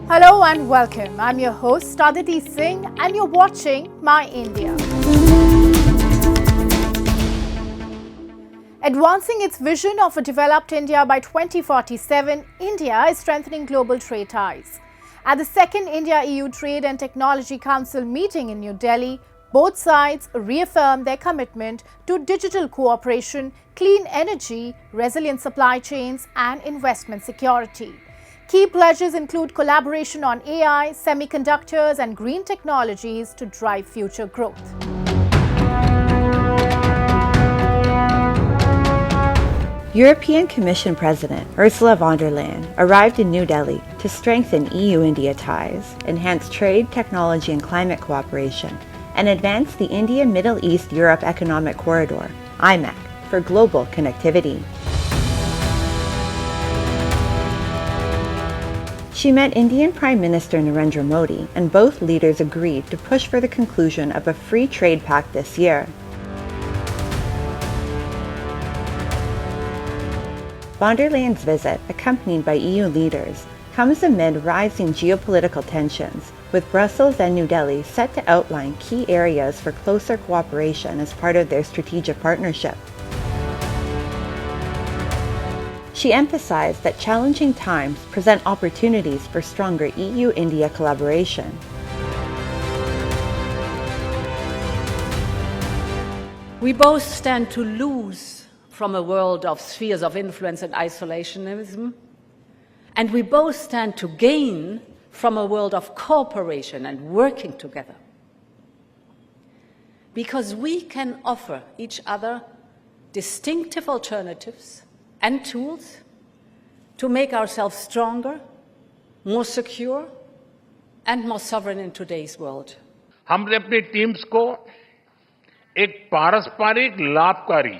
Hello and welcome. I'm your host Aditi Singh and you're watching My India. Advancing its vision of a developed India by 2047, India is strengthening global trade ties. At the second India-EU Trade and Technology Council meeting in New Delhi, both sides reaffirmed their commitment to digital cooperation, clean energy, resilient supply chains and investment security. Key pledges include collaboration on AI, semiconductors and green technologies to drive future growth. European Commission President Ursula von der Leyen arrived in New Delhi to strengthen EU-India ties, enhance trade, technology and climate cooperation, and advance the India-Middle East-Europe Economic Corridor, IMEC, for global connectivity. She met Indian Prime Minister Narendra Modi, and both leaders agreed to push for the conclusion of a free trade pact this year. Von der Leyen's visit, accompanied by EU leaders, comes amid rising geopolitical tensions, with Brussels and New Delhi set to outline key areas for closer cooperation as part of their strategic partnership. She emphasized that challenging times present opportunities for stronger EU-India collaboration. We both stand to lose from a world of spheres of influence and isolationism, and we both stand to gain from a world of cooperation and working together. Because we can offer each other distinctive alternatives and tools to make ourselves stronger, more secure, and more sovereign in today's world. हमने अपनी teams को एक पारस्परिक लाभकारी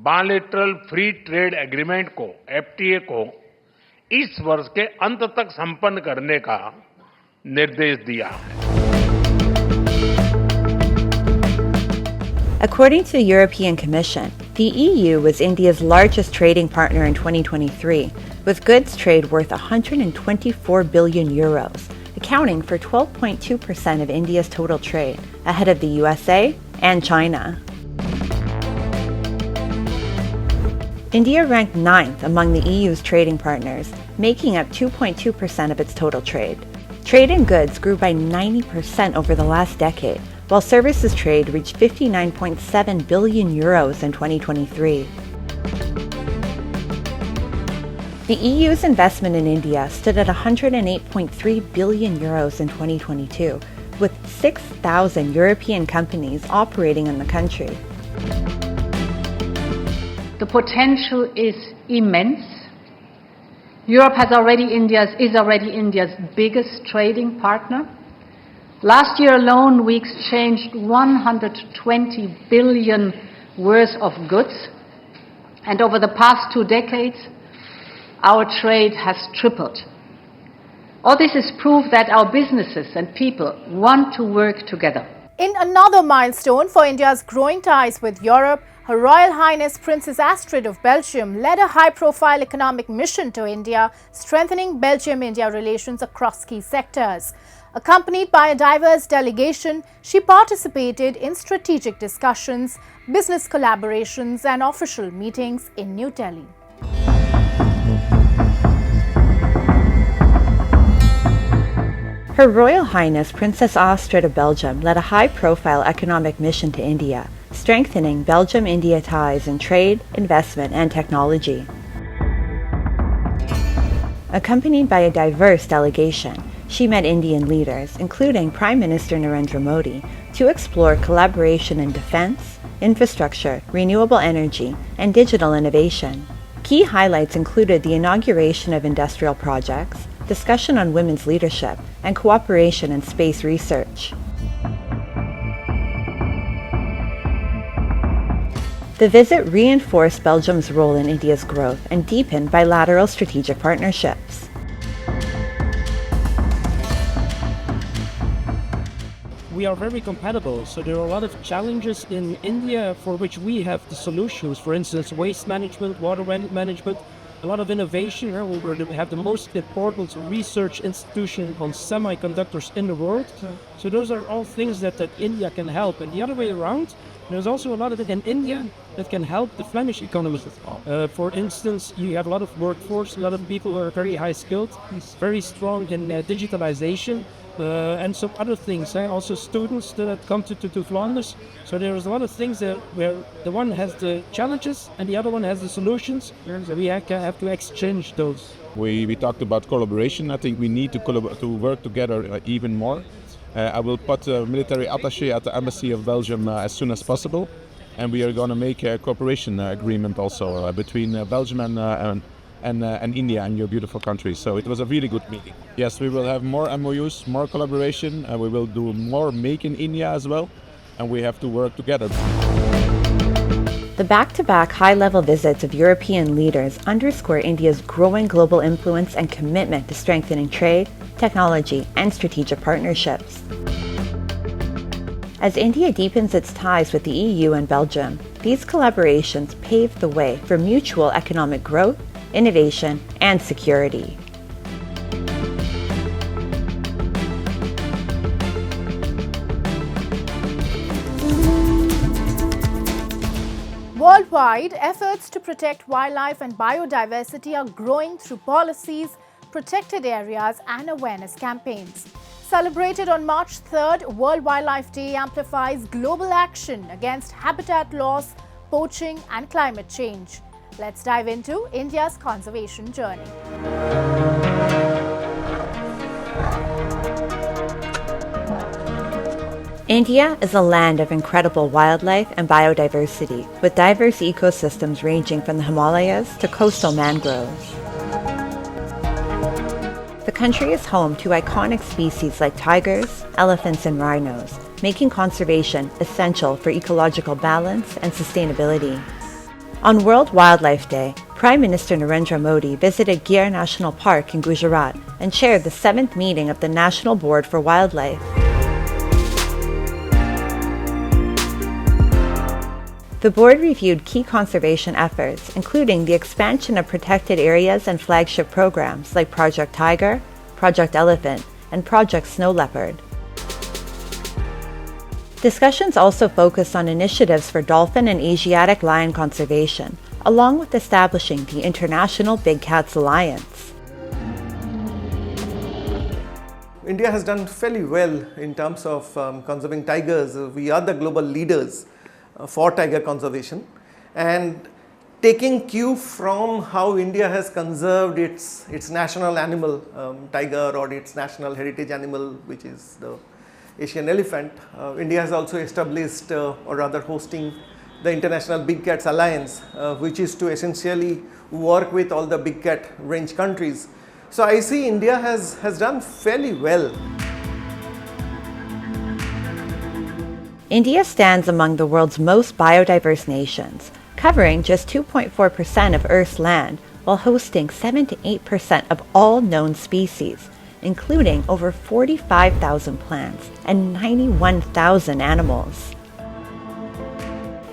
bilateral free trade agreement को, FTA को, इस वर्ष के अंत तक संपन्न करने का निर्देश दिया है. According to the European Commission, the EU was India's largest trading partner in 2023, with goods trade worth 124 billion euros, accounting for 12.2% of India's total trade, ahead of the USA and China. India ranked 9th among the EU's trading partners, making up 2.2% of its total trade. Trade in goods grew by 90% over the last decade, while services trade reached 59.7 billion euros in 2023. The EU's investment in India stood at 108.3 billion euros in 2022, with 6,000 European companies operating in the country. The potential is immense. Europe is already India's biggest trading partner. Last year alone, we exchanged 120 billion worth of goods, and over the past 2 decades, our trade has tripled. All this is proof that our businesses and people want to work together. In another milestone for India's growing ties with Europe, Her Royal Highness Princess Astrid of Belgium led a high-profile economic mission to India, strengthening Belgium-India relations across key sectors. Accompanied by a diverse delegation, she participated in strategic discussions, business collaborations and official meetings in New Delhi. Her Royal Highness Princess Astrid of Belgium led a high-profile economic mission to India, strengthening Belgium-India ties in trade, investment and technology. Accompanied by a diverse delegation, she met Indian leaders, including Prime Minister Narendra Modi, to explore collaboration in defense, infrastructure, renewable energy, and digital innovation. Key highlights included the inauguration of industrial projects, discussion on women's leadership, and cooperation in space research. The visit reinforced Belgium's role in India's growth and deepened bilateral strategic partnerships. we are very compatible. So there are a lot of challenges in India for which we have the solutions. For instance, waste management, water management, a lot of innovation. We have the most important research institution on semiconductors in the world. So those are all things that India can help. And the other way around, there's also a lot of it in India that can help the Flemish economy. For instance, you have a lot of workforce, a lot of people who are very high skilled, very strong in digitalization, and some other things. Also students that come to Flanders. So there's a lot of things where the one has the challenges and the other one has the solutions. So we have to exchange those. We talked about collaboration. I think we need to work together even more. I will put a military attaché at the embassy of Belgium as soon as possible, and we are going to make a cooperation agreement also between Belgium and India and your beautiful country. So it was a really good meeting. Yes, we will have more MOUs, more collaboration, and we will do more Make in India as well, and we have to work together. The back-to-back high-level visits of European leaders underscore India's growing global influence and commitment to strengthening trade, technology, and strategic partnerships. As India deepens its ties with the EU and Belgium, these collaborations pave the way for mutual economic growth, innovation, and security. Worldwide, efforts to protect wildlife and biodiversity are growing through policies, protected areas, and awareness campaigns. Celebrated on March 3rd, World Wildlife Day amplifies global action against habitat loss, poaching, and climate change. Let's dive into India's conservation journey. India is a land of incredible wildlife and biodiversity, with diverse ecosystems ranging from the Himalayas to coastal mangroves. The country is home to iconic species like tigers, elephants, and rhinos, making conservation essential for ecological balance and sustainability. On World Wildlife Day, Prime Minister Narendra Modi visited Gir National Park in Gujarat and chaired the 7th meeting of the National Board for Wildlife. The board reviewed key conservation efforts, including the expansion of protected areas and flagship programs like Project Tiger, Project Elephant, and Project Snow Leopard. Discussions also focused on initiatives for dolphin and Asiatic lion conservation, along with establishing the International Big Cats Alliance. India has done fairly well in terms of conserving tigers. We are the global leaders for tiger conservation, and taking cue from how India has conserved its national animal, tiger, or its national heritage animal, which is the Asian elephant, India has also established or rather hosting the International Big Cats Alliance, which is to essentially work with all the big cat range countries. So I see India has done fairly well. India stands among the world's most biodiverse nations, covering just 2.4% of Earth's land while hosting 7 to 8% of all known species, including over 45,000 plants and 91,000 animals.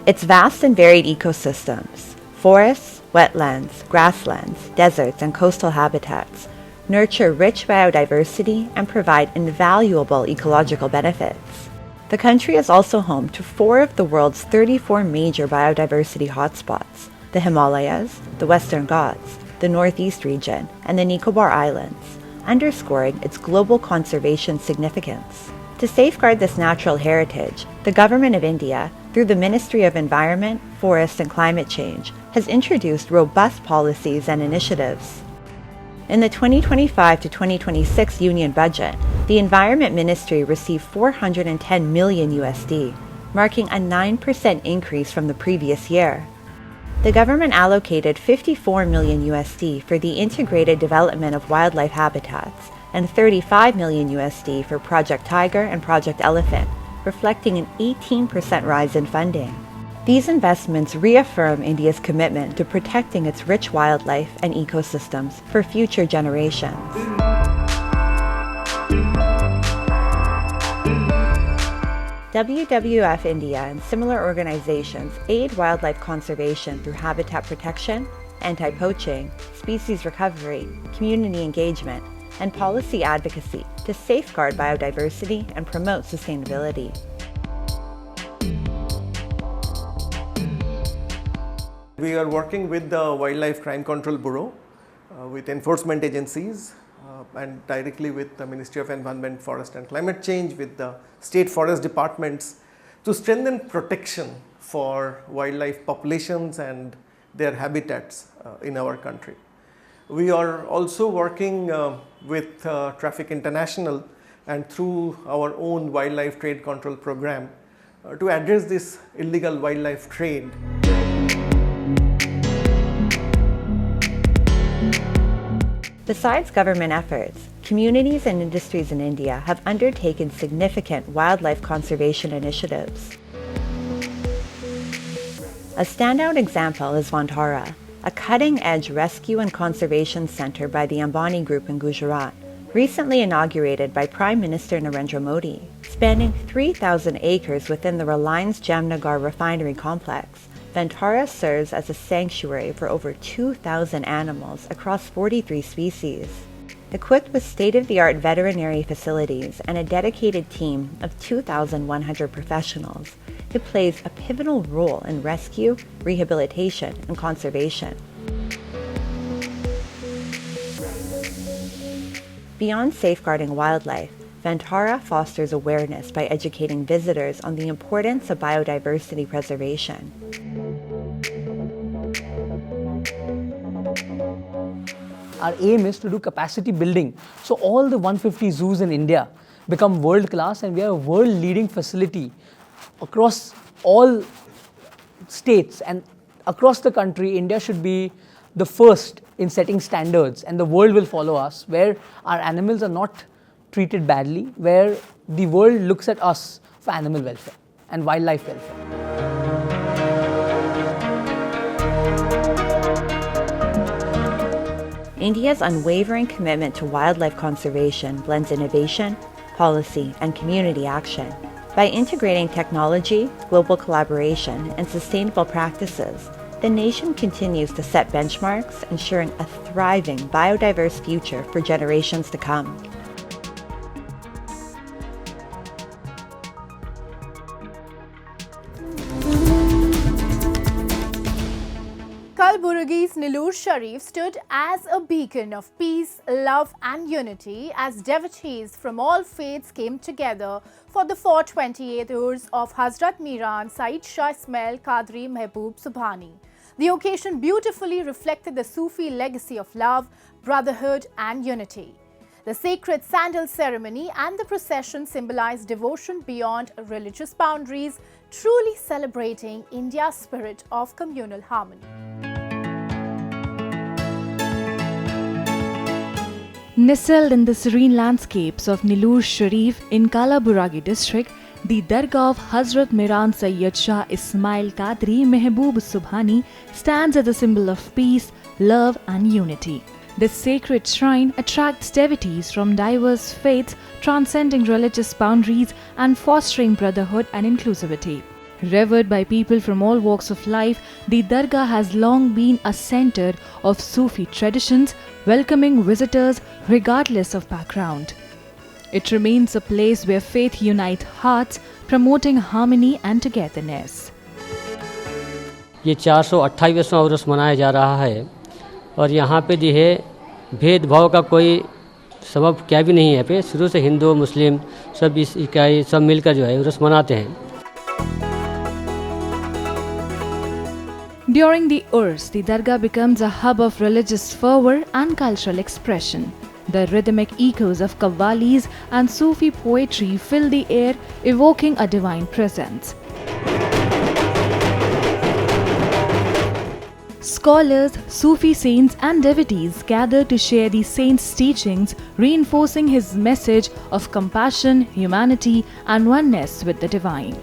Its vast and varied ecosystems, forests, wetlands, grasslands, deserts, and coastal habitats nurture rich biodiversity and provide invaluable ecological benefits. The country is also home to 4 of the world's 34 major biodiversity hotspots: the Himalayas, the Western Ghats, the Northeast region, and the Nicobar Islands, underscoring its global conservation significance. To safeguard this natural heritage, the Government of India, through the Ministry of Environment, Forest and Climate Change, has introduced robust policies and initiatives. In the 2025 to 2026 Union Budget, the Environment Ministry received 410 million USD, marking a 9% increase from the previous year. The government allocated 54 million USD for the integrated development of wildlife habitats and 35 million USD for Project Tiger and Project Elephant, reflecting an 18% rise in funding. These investments reaffirm India's commitment to protecting its rich wildlife and ecosystems for future generations. WWF India and similar organizations aid wildlife conservation through habitat protection, anti-poaching, species recovery, community engagement, and policy advocacy to safeguard biodiversity and promote sustainability. We are working with the Wildlife Crime Control Bureau, with enforcement agencies, and directly with the Ministry of Environment, Forest and Climate Change, with the state forest departments to strengthen protection for wildlife populations and their habitats in our country. We are also working with Traffic International and through our own wildlife trade control program to address this illegal wildlife trade. Besides government efforts, communities and industries in India have undertaken significant wildlife conservation initiatives. A standout example is Vantara, a cutting-edge rescue and conservation center by the Ambani Group in Gujarat, recently inaugurated by Prime Minister Narendra Modi. Spanning 3,000 acres within the Reliance Jamnagar refinery complex, Vantara serves as a sanctuary for over 2,000 animals across 43 species. Equipped with state-of-the-art veterinary facilities and a dedicated team of 2,100 professionals, it plays a pivotal role in rescue, rehabilitation, and conservation. Beyond safeguarding wildlife, Vantara fosters awareness by educating visitors on the importance of biodiversity preservation. Our aim is to do capacity building, so all the 150 zoos in India become world class, and we are a world leading facility across all states and across the country. India should be the first in setting standards, and the world will follow us, where our animals are not treated badly, where the world looks at us for animal welfare and wildlife welfare. India's unwavering commitment to wildlife conservation blends innovation, policy, and community action. By integrating technology, global collaboration, and sustainable practices, the nation continues to set benchmarks, ensuring a thriving, biodiverse future for generations to come. Kalburgi's Niloor Sharif stood as a beacon of peace, love and unity as devotees from all faiths came together for the 428th Urs of Hazrat Miran Sayyid Shah Ismail Qadri Mehboob Subhani. The occasion beautifully reflected the Sufi legacy of love, brotherhood and unity. The sacred sandal ceremony and the procession symbolized devotion beyond religious boundaries, truly celebrating India's spirit of communal harmony. Nestled in the serene landscapes of Niloor Sharif in Kalaburagi district, the Dargah of Hazrat Miran Sayyid Shah Ismail Qadri Mehboob Subhani stands as a symbol of peace, love and unity. This sacred shrine attracts devotees from diverse faiths, transcending religious boundaries and fostering brotherhood and inclusivity. Revered by people from all walks of life, the Dargah has long been a center of Sufi traditions, welcoming visitors regardless of background. It remains a place where faith unites hearts, promoting harmony and togetherness. ये 428वां उर्स मनाया जा रहा है और यहाँ पे जो है भेदभाव का कोई सबब क्या भी नहीं है। पे शुरू से हिंदू मुस्लिम सब इस इकाई सब मिलकर जो है उर्स मनाते हैं। During the Urs, the Dargah becomes a hub of religious fervor and cultural expression. The rhythmic echoes of qawwalis and Sufi poetry fill the air, evoking a divine presence. Scholars, Sufi saints and devotees gather to share the saint's teachings, reinforcing his message of compassion, humanity and oneness with the divine.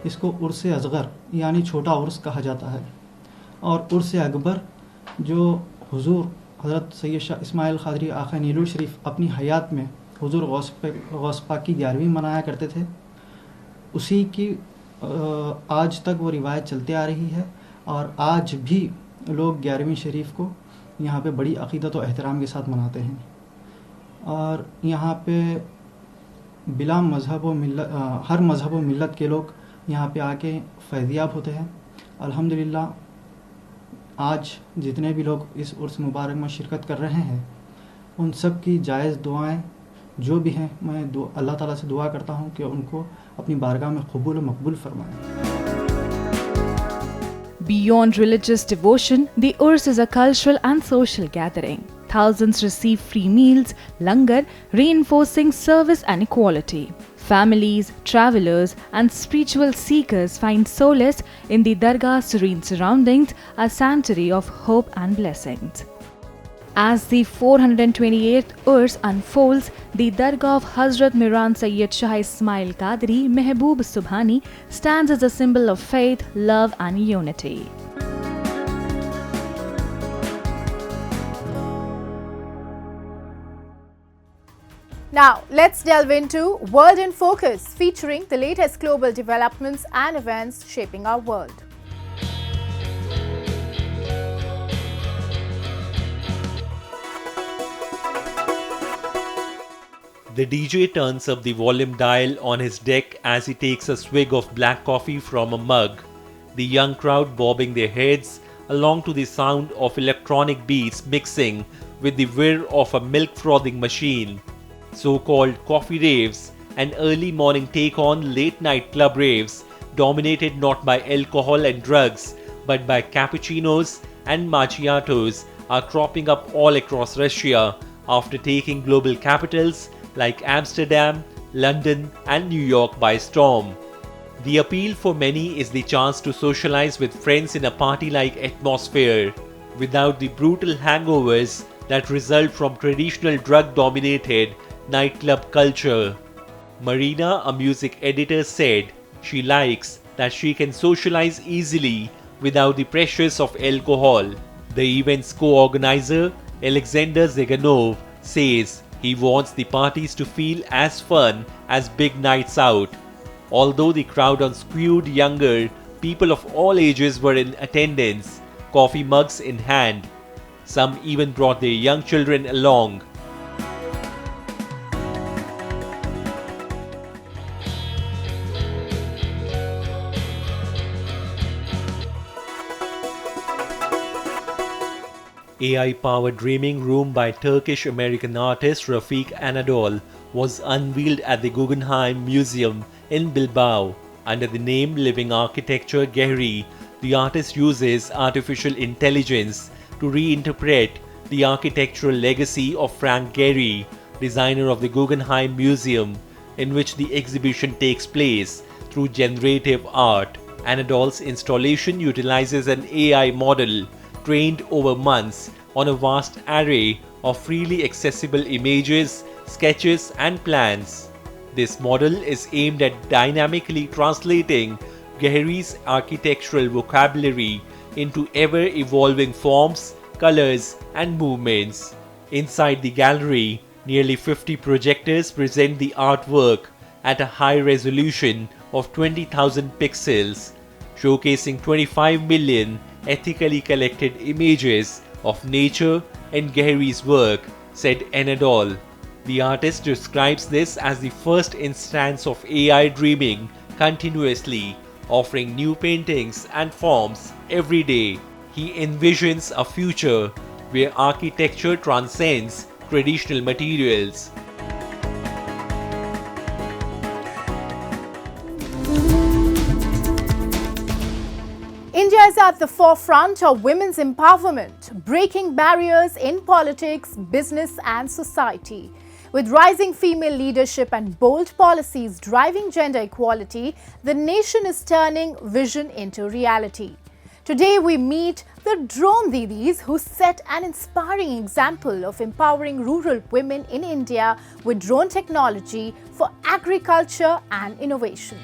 इसको उर्स असगर यानी छोटा उर्स कहा जाता है और उर्स अकबर जो हुजूर हज़रत सैयद शाह इस्माइल क़ादरी आक़ा नीलूर शरीफ अपनी हयात में हुजूर गौस पाक की 11वीं मनाया करते थे। उसी की आज तक वो रिवायत चलती आ रही है और आज भी लोग 11वीं शरीफ को यहाँ पे बड़ी अक़ीदत और एहतराम के साथ मनाते हैं और यहाँ पे बिला मज़हब व मिल्लत हर मज़हब व मिल्लत के लोग यहाँ पे आके फैज़याब होते हैं। अल्हम्दुलिल्लाह आज जितने भी लोग इस उर्स मुबारक में शिरकत कर रहे हैं उन सब की जायज़ दुआएं जो भी हैं मैं अल्लाह ताला से दुआ करता हूँ कि उनको अपनी बारगाह में कबूल व मकबूल फरमाएं। Beyond religious devotion, the Urs is a cultural and social gathering. Thousands receive free meals, langar, reinforcing service and equality. Families, travelers, and spiritual seekers find solace in the Dargah's serene surroundings, a sanctuary of hope and blessings. As the 428th Urs unfolds, the Dargah of Hazrat Miran Sayyid Shah Ismail Qadri Mehboob Subhani stands as a symbol of faith, love and unity. Now, let's delve into World in Focus, featuring the latest global developments and events shaping our world. The DJ turns up the volume dial on his deck as he takes a swig of black coffee from a mug, the young crowd bobbing their heads along to the sound of electronic beats mixing with the whir of a milk-frothing machine. So-called coffee raves, an early morning take on late-night club raves dominated not by alcohol and drugs but by cappuccinos and macchiatos, are cropping up all across Russia after taking global capitals like Amsterdam, London and New York by storm. The appeal for many is the chance to socialize with friends in a party-like atmosphere without the brutal hangovers that result from traditional drug-dominated nightclub culture. Marina, a music editor, said she likes that she can socialize easily without the pressures of alcohol. The event's co-organizer, Alexander Zeganov, says he wants the parties to feel as fun as big nights out. Although the crowd skewed younger, people of all ages were in attendance, coffee mugs in hand. Some even brought their young children along. AI-powered dreaming room by Turkish-American artist Rafik Anadol was unveiled at the Guggenheim Museum in Bilbao. Under the name Living Architecture Gehry, the artist uses artificial intelligence to reinterpret the architectural legacy of Frank Gehry, designer of the Guggenheim Museum, in which the exhibition takes place through generative art. Anadol's installation utilizes an AI model trained over months on a vast array of freely accessible images, sketches and plans. This model is aimed at dynamically translating Gehry's architectural vocabulary into ever-evolving forms, colors and movements. Inside the gallery, nearly 50 projectors present the artwork at a high resolution of 20,000 pixels, showcasing 25 million ethically collected images of nature and Gehry's work, said Anadol. The artist describes this as the first instance of AI dreaming continuously, offering new paintings and forms every day. He envisions a future where architecture transcends traditional materials. India is at the forefront of women's empowerment, breaking barriers in politics, business and society. With rising female leadership and bold policies driving gender equality, the nation is turning vision into reality. Today we meet the drone didis who set an inspiring example of empowering rural women in India with drone technology for agriculture and innovation.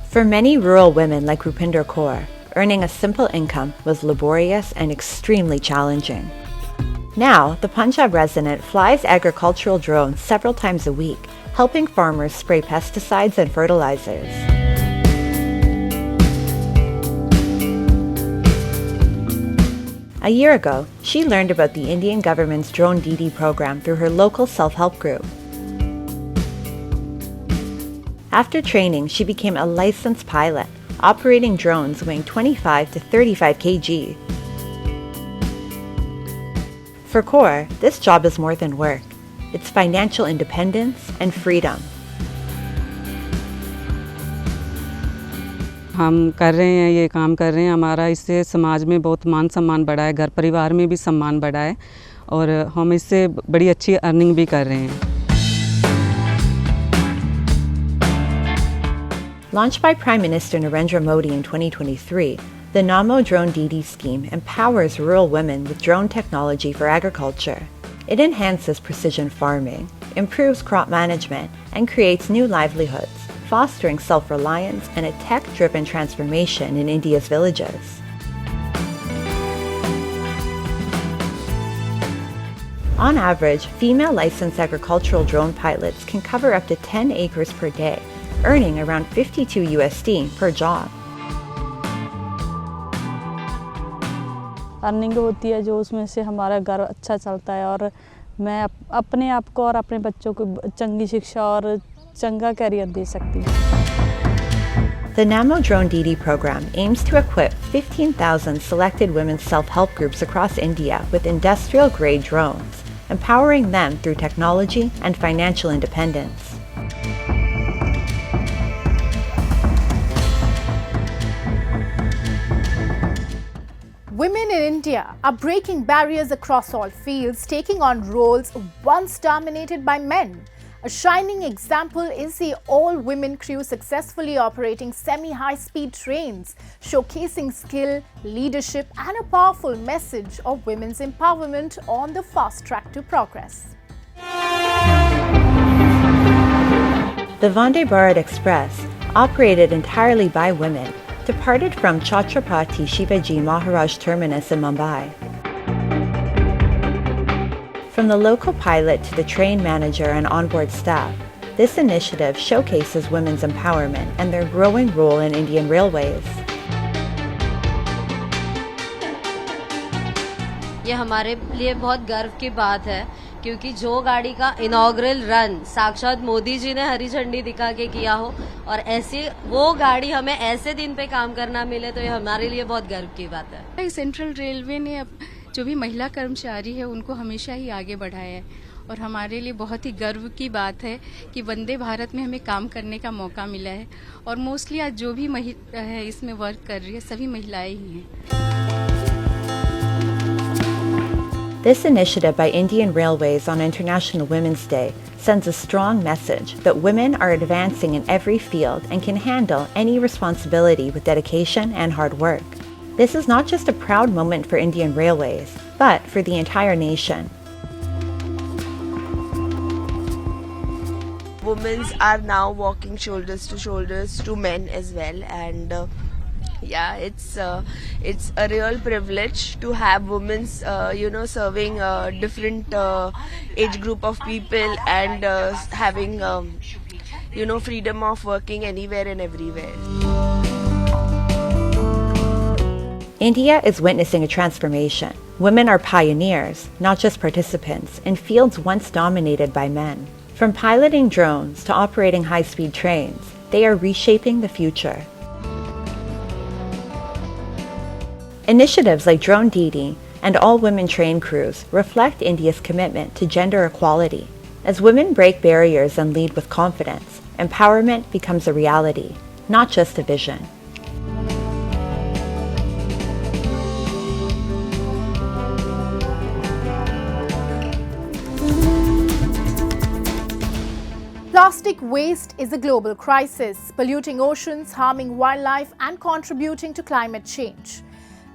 For many rural women like Rupinder Kaur, earning a simple income was laborious and extremely challenging. Now, the Punjab resident flies agricultural drones several times a week, helping farmers spray pesticides and fertilizers. A year ago, she learned about the Indian government's Drone Didi program through her local self-help group. After training, she became a licensed pilot, operating drones weighing 25 to 35 kg. For Kaur, this job is more than work. It's financial independence and freedom. हम कर रहे हैं, ये काम कर रहे हैं, हमारा इससे समाज में बहुत मान सम्मान बढ़ा है, घर परिवार में भी सम्मान बढ़ा है और हम इससे बड़ी अच्छी अर्निंग भी कर रहे हैं. Launched by Prime Minister Narendra Modi in 2023, the Namo Drone Didi scheme empowers rural women with drone technology for agriculture. It enhances precision farming, improves crop management, and creates new livelihoods, fostering self-reliance and a tech-driven transformation in India's villages. On average, female licensed agricultural drone pilots can cover up to 10 acres per day, earning around 52 USD per job. Earning होती है जो उसमें से हमारा घर अच्छा चलता है और मैं अपने आप को और अपने बच्चों को चंगी शिक्षा और चंगा करियर दे सकती हूँ. The Namo Drone Didi program aims to equip 15,000 selected women's self-help groups across India with industrial-grade drones, empowering them through technology and financial independence. Women in India are breaking barriers across all fields, taking on roles once dominated by men. A shining example is the all-women crew successfully operating semi-high-speed trains, showcasing skill, leadership and a powerful message of women's empowerment on the fast track to progress. The Vande Bharat Express, operated entirely by women, departed from Chhatrapati Shivaji Maharaj Terminus in Mumbai. From the local pilot to the train manager and onboard staff, this initiative showcases women's empowerment and their growing role in Indian railways. ये हमारे लिए बहुत गर्व की बात है क्योंकि जो गाड़ी का इनॉग्रल रन साक्षात मोदी जी ने हरी झंडी दिखा के किया हो और ऐसी वो गाड़ी हमें ऐसे दिन पे काम करना मिले तो ये हमारे लिए बहुत गर्व की बात है. सेंट्रल रेलवे ने जो भी महिला कर्मचारी है उनको हमेशा ही आगे बढ़ाया है और हमारे लिए बहुत ही गर्व की बात है कि वंदे भारत में हमें काम करने का मौका मिला है और मोस्टली आज जो भी महिला है इसमें वर्क कर रही है सभी महिलाएं ही हैं. This initiative by Indian Railways on International Women's Day sends a strong message that women are advancing in every field and can handle any responsibility with dedication and hard work. This is not just a proud moment for Indian Railways, but for the entire nation. Women are now walking shoulders to shoulders to men as well, and yeah, it's a real privilege to have women, serving a different age group of people and having, freedom of working anywhere and everywhere. India is witnessing a transformation. Women are pioneers, not just participants, in fields once dominated by men. From piloting drones to operating high-speed trains, they are reshaping the future. Initiatives like Drone Didi and all-women train crews reflect India's commitment to gender equality. As women break barriers and lead with confidence, empowerment becomes a reality, not just a vision. Plastic waste is a global crisis, polluting oceans, harming wildlife and contributing to climate change.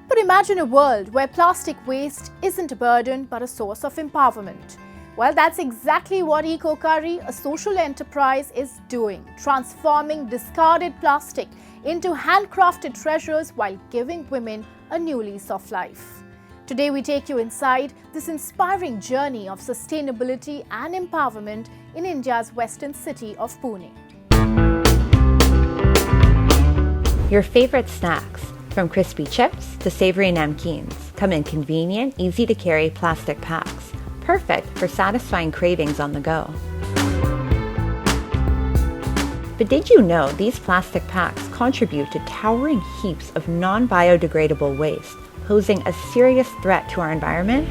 But imagine a world where plastic waste isn't a burden but a source of empowerment. Well, that's exactly what EcoCurry, a social enterprise, is doing, transforming discarded plastic into handcrafted treasures while giving women a new lease of life. Today we take you inside this inspiring journey of sustainability and empowerment in India's western city of Pune. Your favorite snacks, from crispy chips to savory namkeens, come in convenient, easy-to-carry plastic packs, perfect for satisfying cravings on the go. But did you know these plastic packs contribute to towering heaps of non-biodegradable waste, posing a serious threat to our environment?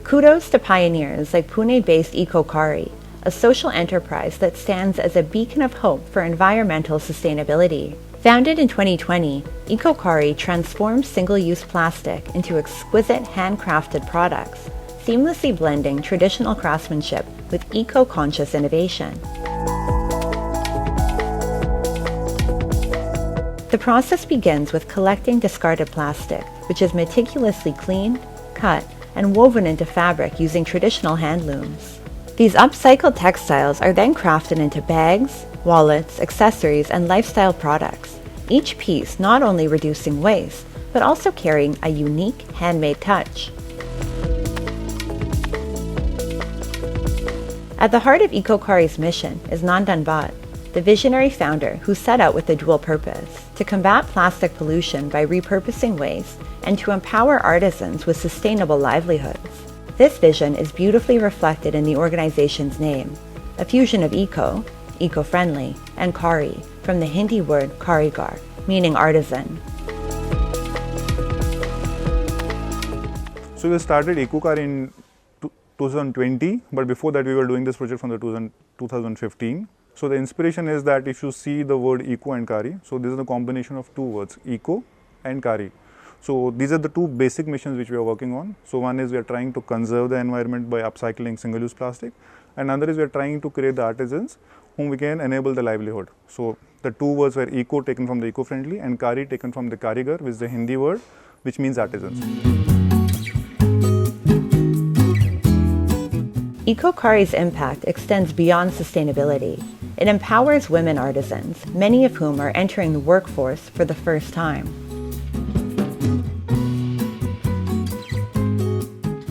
Kudos to pioneers like Pune-based EcoKari, a social enterprise that stands as a beacon of hope for environmental sustainability. Founded in 2020, EcoKari transforms single-use plastic into exquisite handcrafted products, seamlessly blending traditional craftsmanship with eco-conscious innovation. The process begins with collecting discarded plastic, which is meticulously cleaned, cut, and woven into fabric using traditional hand looms. These upcycled textiles are then crafted into bags, wallets, accessories, and lifestyle products, each piece not only reducing waste, but also carrying a unique handmade touch. At the heart of EcoKari's mission is Nandan Bhatt, the visionary founder who set out with a dual purpose: to combat plastic pollution by repurposing waste and to empower artisans with sustainable livelihoods. This vision is beautifully reflected in the organization's name, a fusion of eco, eco-friendly, and kari, from the Hindi word karigar, meaning artisan. So we started EcoKari in 2020, but before that we were doing this project from the 2015. So the inspiration is that if you see the word eco and kari, so this is a combination of two words, eco and kari. So these are the two basic missions which we are working on. So one is we are trying to conserve the environment by upcycling single-use plastic, and another is we are trying to create the artisans whom we can enable the livelihood. So the two words were eco taken from the eco-friendly and kari taken from the karigar, which is the Hindi word which means artisans. EcoKari's impact extends beyond sustainability. It empowers women artisans, many of whom are entering the workforce for the first time.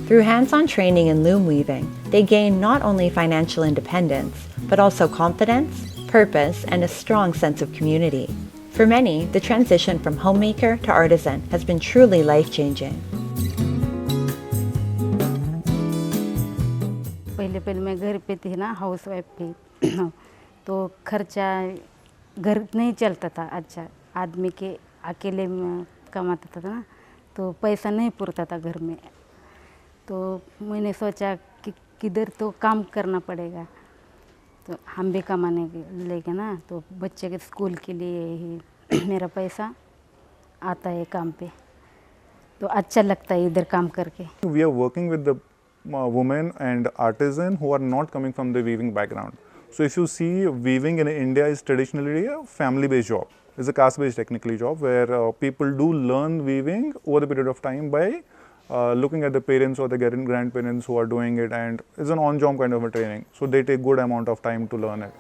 Through hands-on training in loom weaving, they gain not only financial independence, but also confidence, purpose, and a strong sense of community. For many, the transition from homemaker to artisan has been truly life-changing. पहले मैं घर पे थी ना, house wife थी, तो खर्चा घर नहीं चलता था। अच्छा, आदमी के अकेले में कमाता था ना, तो पैसा नहीं पुरता था घर में। तो मैंने सोचा कि किधर तो काम करना पड़ेगा, तो हम भी कमाने लेके ना, तो बच्चे के स्कूल के लिए ही मेरा पैसा आता है काम पे, तो अच्छा लगता है इधर काम करके। We are working with the women and artisan who are not coming from the weaving background. So if you see, weaving in India is traditionally a family-based job. It's a caste-based technically job where people do learn weaving over the period of time by looking at the parents or the grandparents who are doing it, and it's an on-job kind of a training. So they take good amount of time to learn it.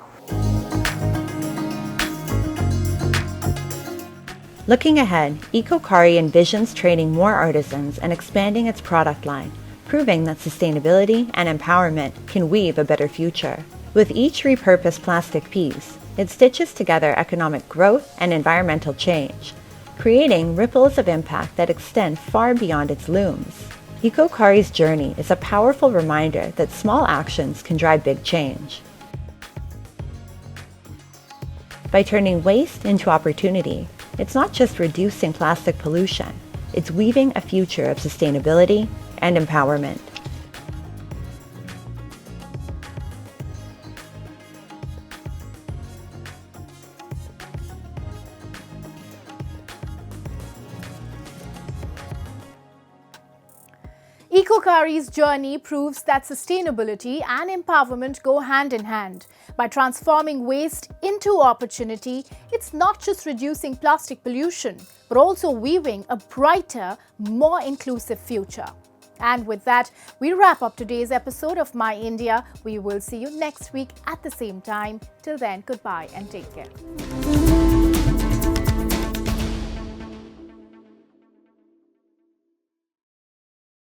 Looking ahead, EcoKari envisions training more artisans and expanding its product line, proving that sustainability and empowerment can weave a better future. With each repurposed plastic piece, it stitches together economic growth and environmental change, creating ripples of impact that extend far beyond its looms. EcoKari's journey is a powerful reminder that small actions can drive big change. By turning waste into opportunity, it's not just reducing plastic pollution, it's weaving a future of sustainability and empowerment. EcoKari's journey proves that sustainability and empowerment go hand in hand. By transforming waste into opportunity, it's not just reducing plastic pollution, but also weaving a brighter, more inclusive future. And with that, we wrap up today's episode of My India. We will see you next week at the same time. Till then, goodbye and take care.